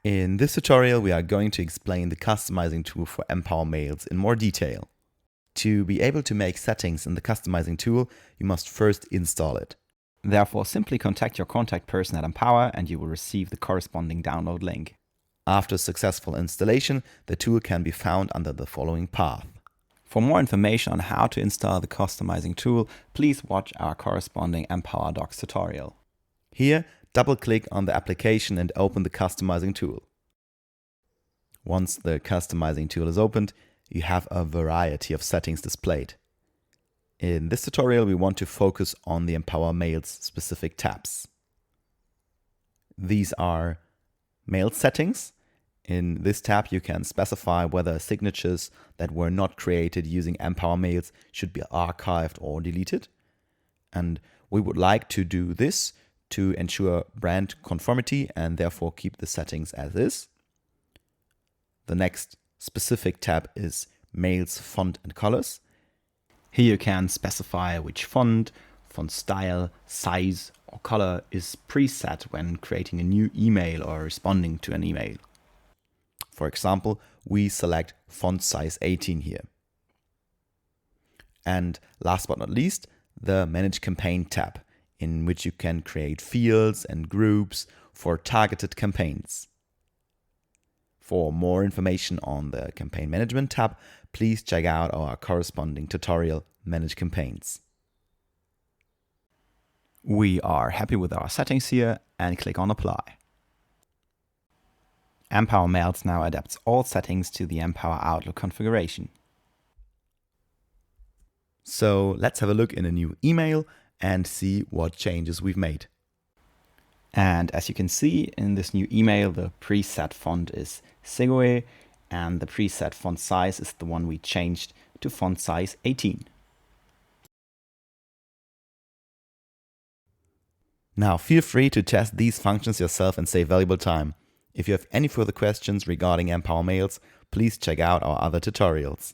In this tutorial, we are going to explain the customizing tool for Empower Mails in more detail. To be able to make settings in the customizing tool, you must first install it. Therefore, simply contact your contact person at Empower and you will receive the corresponding download link. After successful installation, the tool can be found under the following path. For more information on how to install the customizing tool, please watch our corresponding Empower Docs tutorial. Here, double-click on the application and open the customizing tool. Once the customizing tool is opened, you have a variety of settings displayed. In this tutorial, we want to focus on the Empower Mails specific tabs. These are Mail Settings. In this tab, you can specify whether signatures that were not created using Empower Mails should be archived or deleted. And we would like to do this to ensure brand conformity and therefore keep the settings as is. The next specific tab is Mails Font and Colors. Here you can specify which font style, size or color is preset when creating a new email or responding to an email. For example, we select font size 18 here. And last but not least, the Manage Campaign tab, in which you can create fields and groups for targeted campaigns. For more information on the Campaign Management tab, please check out our corresponding tutorial, Manage Campaigns. We are happy with our settings here and click on Apply. Empower Mails now adapts all settings to the Empower Outlook configuration. So let's have a look in a new email and see what changes we've made. And as you can see in this new email, the preset font is Segoe and the preset font size is the one we changed to font size 18. Now feel free to test these functions yourself and save valuable time. If you have any further questions regarding Empower Mails, please check out our other tutorials.